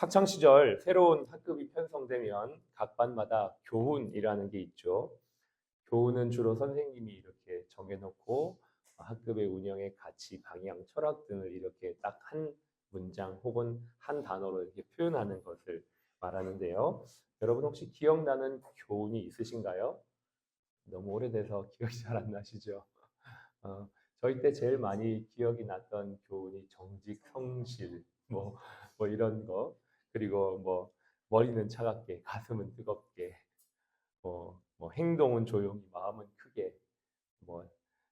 학창 시절 새로운 학급이 편성되면 각 반마다 교훈이라는 게 있죠. 교훈은 주로 선생님이 이렇게 정해놓고 학급의 운영의 가치, 방향, 철학 등을 이렇게 딱 한 문장 혹은 한 단어로 이렇게 표현하는 것을 말하는데요. 여러분 혹시 기억나는 교훈이 있으신가요? 너무 오래돼서 기억이 잘 안 나시죠? 어, 저희 때 제일 많이 기억이 났던 교훈이 정직, 성실, 뭐 이런 거. 그리고 뭐 머리는 차갑게, 가슴은 뜨겁게, 뭐 행동은 조용히, 마음은 크게, 뭐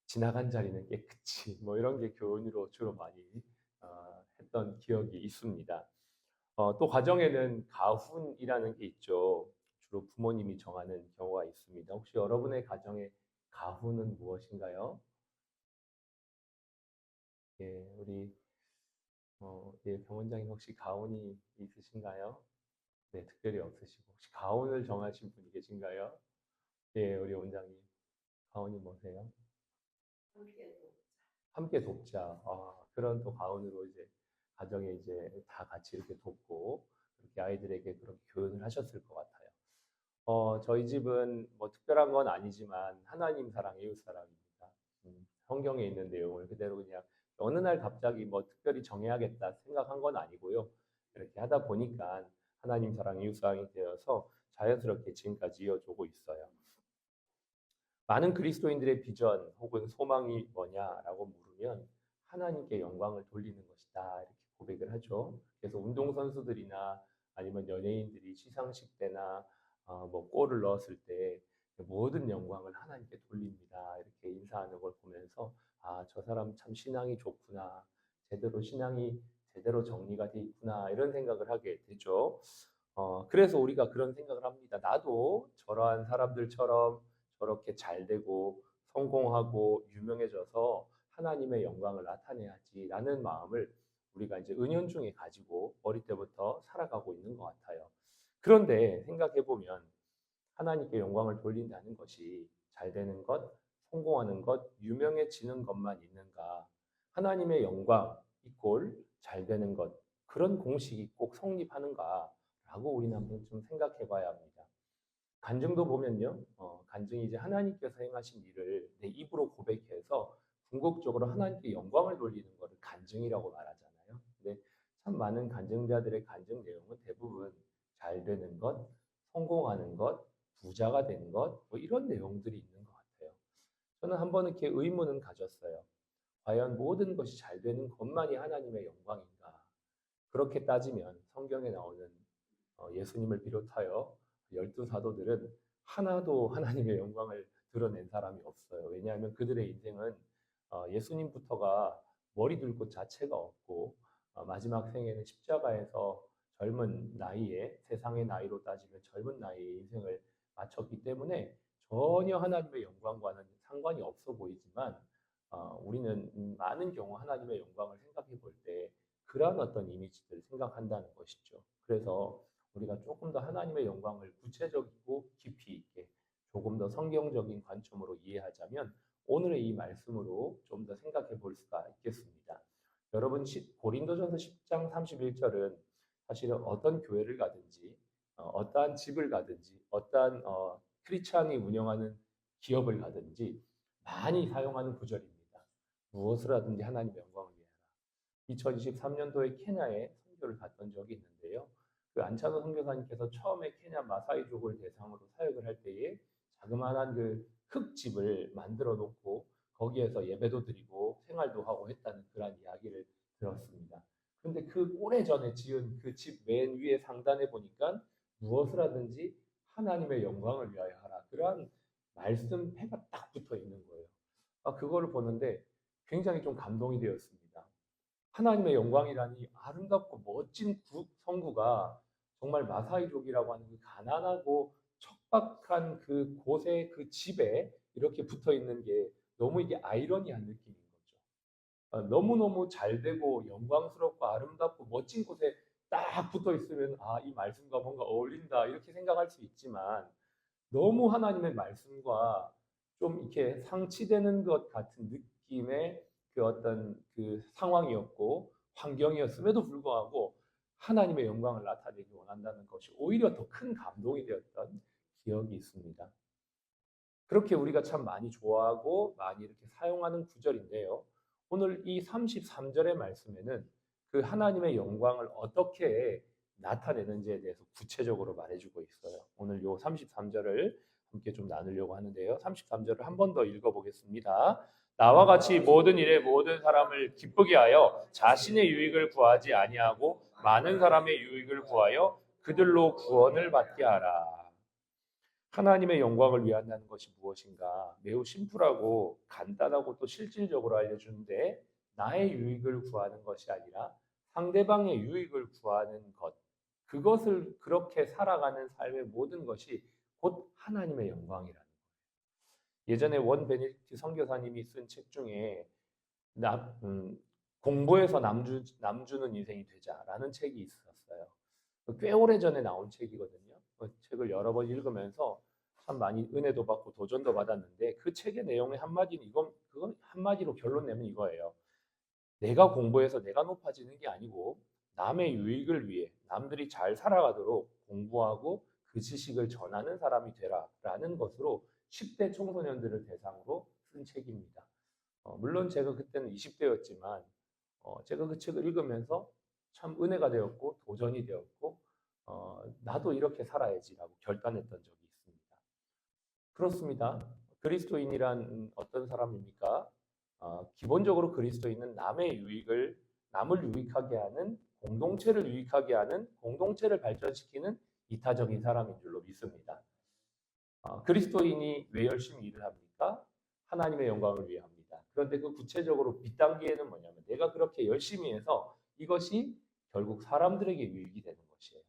지나간 자리는 깨끗이, 뭐 이런 게 교훈으로 주로 많이 했던 기억이 있습니다. 또 가정에는 가훈이라는 게 있죠. 주로 부모님이 정하는 경우가 있습니다. 혹시 여러분의 가정의 가훈은 무엇인가요? 예, 우리 예, 병원장님 혹시 가훈이 있으신가요? 네, 특별히 없으시고 혹시 가훈을 정하신 분이 계신가요? 예, 우리 원장님 가훈이 뭐세요? 함께 돕자. 그런 또 가훈으로 이제 가정에 이제 다 같이 이렇게 돕고 그렇게 아이들에게 그렇게 교육을 하셨을 것 같아요. 저희 집은 뭐 특별한 건 아니지만 하나님 사랑, 이웃 사랑입니다. 성경에 있는 내용을 그대로 그냥 어느 날 갑자기 뭐 특별히 정해야겠다 생각한 건 아니고요. 이렇게 하다 보니까 하나님 사랑, 이웃 사랑이 되어서 자연스럽게 지금까지 이어지고 있어요. 많은 그리스도인들의 비전 혹은 소망이 뭐냐라고 물으면 하나님께 영광을 돌리는 것이다 이렇게 고백을 하죠. 그래서 운동선수들이나 아니면 연예인들이 시상식 때나 뭐 골을 넣었을 때 모든 영광을 하나님께 돌립니다. 이렇게 인사하는 걸 보면서 저 사람 참 신앙이 좋구나. 제대로 신앙이 제대로 정리가 돼 있구나. 이런 생각을 하게 되죠. 그래서 우리가 그런 생각을 합니다. 나도 저러한 사람들처럼 저렇게 잘 되고 성공하고 유명해져서 하나님의 영광을 나타내야지라는 마음을 우리가 이제 은연중에 가지고 어릴 때부터 살아가고 있는 것 같아요. 그런데 생각해 보면 하나님께 영광을 돌린다는 것이 잘 되는 것, 성공하는 것, 유명해지는 것만 있는가? 하나님의 영광 이꼴 잘 되는 것, 그런 공식이 꼭 성립하는가? 라고 우리는 한번 좀 생각해 봐야 합니다. 간증도 보면요, 간증이 이제 하나님께서 행하신 일을 내 입으로 고백해서 궁극적으로 하나님께 영광을 돌리는 것을 간증이라고 말하잖아요. 근데 참 많은 간증자들의 간증 내용은 대부분 잘 되는 것, 성공하는 것, 부자가 되는 것, 뭐 이런 내용들이 있는 것 같아요. 저는 한번 이렇게 의문은 가졌어요. 과연 모든 것이 잘 되는 것만이 하나님의 영광인가? 그렇게 따지면 성경에 나오는 예수님을 비롯하여 열두 사도들은 하나도 하나님의 영광을 드러낸 사람이 없어요. 왜냐하면 그들의 인생은 예수님부터가 머리 둘 곳 자체가 없고 마지막 생에는 십자가에서 젊은 나이에 세상의 나이로 따지면 젊은 나이에 인생을 마쳤기 때문에 전혀 하나님의 영광과는 상관이 없어 보이지만 우리는 많은 경우 하나님의 영광을 생각해 볼때 그러한 어떤 이미지들을 생각한다는 것이죠. 그래서 우리가 조금 더 하나님의 영광을 구체적이고 깊이 있게 조금 더 성경적인 관점으로 이해하자면 오늘의 이 말씀으로 좀 더 생각해 볼 수가 있겠습니다. 여러분 고린도전서 10장 31절은 사실은 어떤 교회를 가든지 어떠한 집을 가든지 어떠한 크리스찬이 운영하는 기업을 가든지 많이 사용하는 구절입니다. 무엇을 하든지 하나님의 영광을 위하라. 2023년도에 케냐에 선교를 갔던 적이 있는데요. 그 안차도 선교사님께서 처음에 케냐 마사이족을 대상으로 사역을 할 때에 자그마한 그 흙집을 만들어 놓고 거기에서 예배도 드리고 생활도 하고 했다는 그런 이야기를 들었습니다. 그런데 그 오래전에 지은 그 집 맨 위에 상단에 보니까 무엇을 하든지 하나님의 영광을 위하여 하라. 그러한 말씀패가 딱 붙어 있는 거예요. 그거를 보는데 굉장히 좀 감동이 되었습니다. 하나님의 영광이라니 아름답고 멋진 성구가 정말 마사이족이라고 하는 그 가난하고 척박한 그 곳에 그 집에 이렇게 붙어 있는 게 너무 이게 아이러니한 느낌인 거죠. 너무너무 잘 되고 영광스럽고 아름답고 멋진 곳에 딱 붙어 있으면 이 말씀과 뭔가 어울린다 이렇게 생각할 수 있지만 너무 하나님의 말씀과 좀 이렇게 상치되는 것 같은 느낌의 그 어떤 그 상황이었고 환경이었음에도 불구하고 하나님의 영광을 나타내기 원한다는 것이 오히려 더 큰 감동이 되었던 기억이 있습니다. 그렇게 우리가 참 많이 좋아하고 많이 이렇게 사용하는 구절인데요. 오늘 이 33절의 말씀에는 그 하나님의 영광을 어떻게 나타내는지에 대해서 구체적으로 말해주고 있어요. 오늘 요 33절을 함께 좀 나누려고 하는데요. 33절을 한 번 더 읽어보겠습니다. 나와 같이 모든 일에 모든 사람을 기쁘게 하여 자신의 유익을 구하지 아니하고 많은 사람의 유익을 구하여 그들로 구원을 받게 하라. 하나님의 영광을 위한다는 것이 무엇인가? 매우 심플하고 간단하고 또 실질적으로 알려주는데 나의 유익을 구하는 것이 아니라 상대방의 유익을 구하는 것. 그것을 그렇게 살아가는 삶의 모든 것이 곧 하나님의 영광이라는 거예요. 예전에 원 베네딕트 선교사님이 쓴 책 중에 남, 공부해서 남주는 인생이 되자라는 책이 있었어요. 꽤 오래전에 나온 책이거든요. 그 책을 여러 번 읽으면서 참 많이 은혜도 받고 도전도 받았는데 그 책의 내용의 한마디는 그건 한마디로 결론 내면 이거예요. 내가 공부해서 내가 높아지는 게 아니고 남의 유익을 위해 남들이 잘 살아가도록 공부하고 그 지식을 전하는 사람이 되라라는 것으로 10대 청소년들을 대상으로 쓴 책입니다. 물론 제가 그때는 20대였지만 제가 그 책을 읽으면서 참 은혜가 되었고 도전이 되었고 나도 이렇게 살아야지라고 결단했던 적이 있습니다. 그렇습니다. 그리스도인이란 어떤 사람입니까? 기본적으로 그리스도인은 남을 유익하게 하는 공동체를 유익하게 하는 공동체를 발전시키는 이타적인 사람인 줄로 믿습니다. 그리스도인이 왜 열심히 일을 합니까? 하나님의 영광을 위해 합니다. 그런데 그 구체적으로 뒷단계에는 뭐냐면 내가 그렇게 열심히 해서 이것이 결국 사람들에게 유익이 되는 것이에요.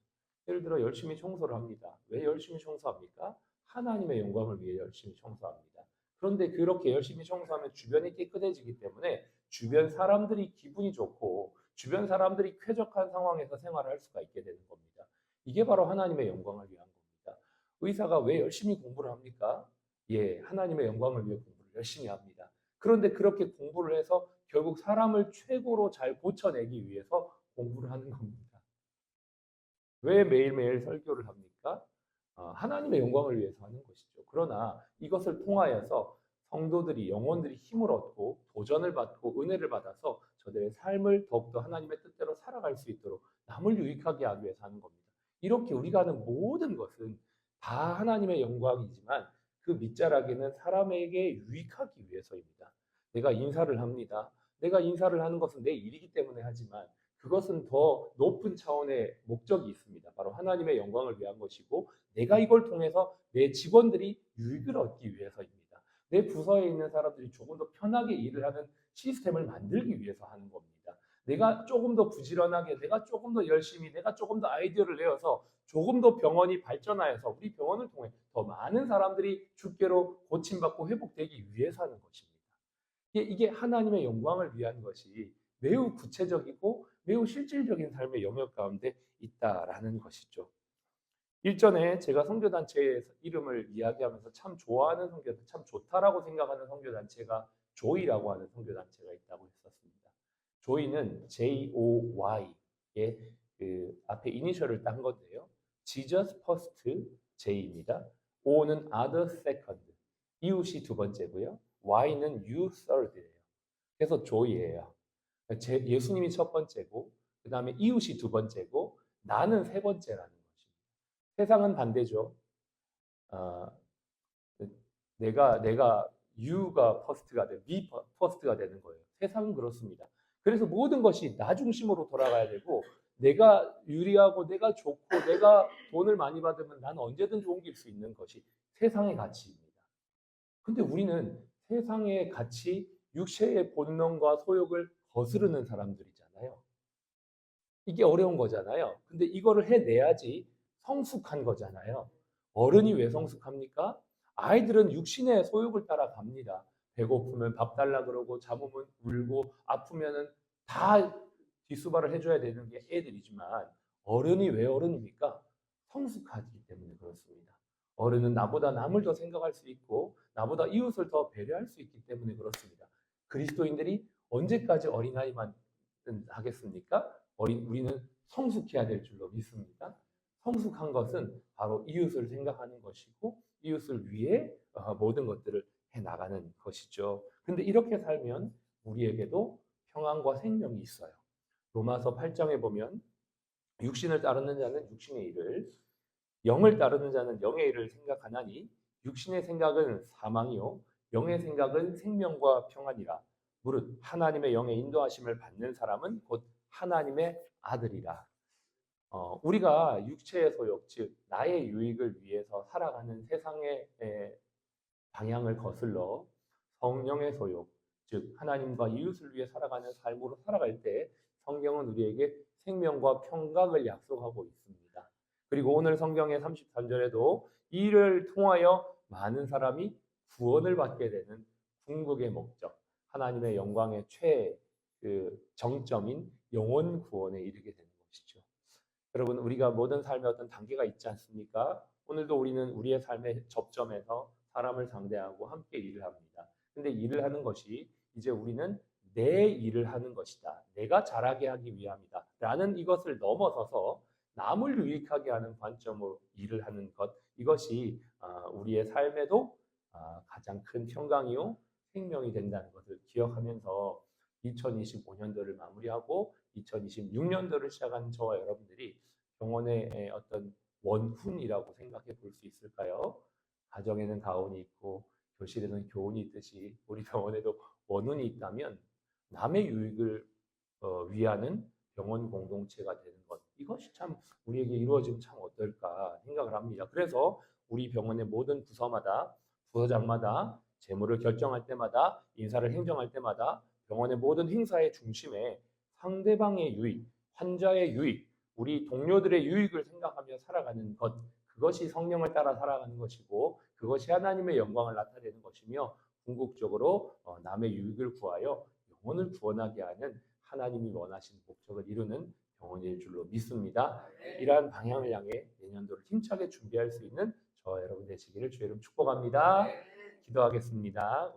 예를 들어 열심히 청소를 합니다. 왜 열심히 청소합니까? 하나님의 영광을 위해 열심히 청소합니다. 그런데 그렇게 열심히 청소하면 주변이 깨끗해지기 때문에 주변 사람들이 기분이 좋고 주변 사람들이 쾌적한 상황에서 생활을 할 수가 있게 되는 겁니다. 이게 바로 하나님의 영광을 위한 겁니다. 의사가 왜 열심히 공부를 합니까? 예, 하나님의 영광을 위해 공부를 열심히 합니다. 그런데 그렇게 공부를 해서 결국 사람을 최고로 잘 고쳐내기 위해서 공부를 하는 겁니다. 왜 매일매일 설교를 합니까? 하나님의 영광을 위해서 하는 것이죠. 그러나 이것을 통하여서 성도들이 영혼들이 힘을 얻고 도전을 받고 은혜를 받아서 저들의 삶을 더욱더 하나님의 뜻대로 살아갈 수 있도록 남을 유익하게 하기 위해서 하는 겁니다. 이렇게 우리가 하는 모든 것은 다 하나님의 영광이지만 그 밑자락에는 사람에게 유익하기 위해서입니다. 내가 인사를 합니다. 내가 인사를 하는 것은 내 일이기 때문에 하지만 그것은 더 높은 차원의 목적이 있습니다. 바로 하나님의 영광을 위한 것이고 내가 이걸 통해서 내 직원들이 유익을 얻기 위해서입니다. 내 부서에 있는 사람들이 조금 더 편하게 일을 하는 시스템을 만들기 위해서 하는 겁니다. 내가 조금 더 부지런하게, 내가 조금 더 열심히, 내가 조금 더 아이디어를 내어서 조금 더 병원이 발전하여서 우리 병원을 통해 더 많은 사람들이 주께로 고침받고 회복되기 위해서 하는 것입니다. 이게 하나님의 영광을 위한 것이 매우 구체적이고 매우 실질적인 삶의 영역 가운데 있다라는 것이죠. 일전에 제가 선교단체의 이름을 이야기하면서 참 좋아하는 선교단체, 참 좋다라고 생각하는 선교단체가 조이라고 하는 선교단체가 있다고 했었습니다. 조이는 JOY의 그 앞에 이니셜을 딴 건데요. Jesus First J입니다. O는 Other Second, 이웃이 두 번째고요. Y는 You Third예요. 그래서 조이예요. 예수님이 첫 번째고 그 다음에 이웃이 두 번째고 나는 세 번째라는 것입니다. 세상은 반대죠. 어, 내가 you가 first가 돼, me first가 되는 거예요. 세상은 그렇습니다. 그래서 모든 것이 나 중심으로 돌아가야 되고 내가 유리하고 내가 좋고 내가 돈을 많이 받으면 나는 언제든지 옮길 수 있는 것이 세상의 가치입니다. 근데 우리는 세상의 가치, 육체의 본능과 소욕을 거스르는 사람들이잖아요. 이게 어려운 거잖아요. 근데 이거를 해내야지 성숙한 거잖아요. 어른이 왜 성숙합니까? 아이들은 육신의 소욕을 따라 갑니다. 배고프면 밥 달라 그러고 잡으면 울고 아프면은 다 뒷수발을 해줘야 되는 게 애들이지만 어른이 왜 어른입니까? 성숙하기 때문에 그렇습니다. 어른은 나보다 남을 더 생각할 수 있고 나보다 이웃을 더 배려할 수 있기 때문에 그렇습니다. 그리스도인들이 언제까지 어린아이만 하겠습니까? 우리는 성숙해야 될 줄로 믿습니다. 성숙한 것은 바로 이웃을 생각하는 것이고 이웃을 위해 모든 것들을 해 나가는 것이죠. 근데 이렇게 살면 우리에게도 평안과 생명이 있어요. 로마서 8장에 보면 육신을 따르는 자는 육신의 일을, 영을 따르는 자는 영의 일을 생각하나니 육신의 생각은 사망이요 영의 생각은 생명과 평안이라. 무릇 하나님의 영의 인도하심을 받는 사람은 곧 하나님의 아들이라. 우리가 육체의 소욕, 즉 나의 유익을 위해서 살아가는 세상의 방향을 거슬러 성령의 소욕, 즉 하나님과 이웃을 위해 살아가는 삶으로 살아갈 때 성경은 우리에게 생명과 평강을 약속하고 있습니다. 그리고 오늘 성경의 33절에도 이를 통하여 많은 사람이 구원을 받게 되는 궁극의 목적, 하나님의 영광의 정점인 영혼 구원에 이르게 되는 것이죠. 여러분, 우리가 모든 삶에 어떤 단계가 있지 않습니까? 오늘도 우리는 우리의 삶의 접점에서 사람을 상대하고 함께 일을 합니다. 근데 일을 하는 것이 이제 우리는 내 일을 하는 것이다. 내가 잘하게 하기 위함이다. 라는 이것을 넘어서서 남을 유익하게 하는 관점으로 일을 하는 것. 이것이 우리의 삶에도 가장 큰 평강이요 생명이 된다는 것을 기억하면서 2025년도를 마무리하고 2026년도를 시작한 저와 여러분들이 병원의 어떤 원훈이라고 생각해 볼 수 있을까요? 가정에는 가훈이 있고 교실에는 교훈이 있듯이 우리 병원에도 원훈이 있다면 남의 유익을 위하는 병원 공동체가 되는 것, 이것이 참 우리에게 이루어지면 참 어떨까 생각을 합니다. 그래서 우리 병원의 모든 부서마다, 부서장마다 재무를 결정할 때마다, 인사를 행정할 때마다 병원의 모든 행사의 중심에 상대방의 유익, 환자의 유익, 우리 동료들의 유익을 생각하며 살아가는 것, 그것이 성령을 따라 살아가는 것이고 그것이 하나님의 영광을 나타내는 것이며 궁극적으로 남의 유익을 구하여 영혼을 구원하게 하는 하나님이 원하시는 목적을 이루는 병원일 줄로 믿습니다. 이러한 방향을 향해 내년도를 힘차게 준비할 수 있는 저와 여러분 되시기를 주의 이름 축복합니다. 기도하겠습니다.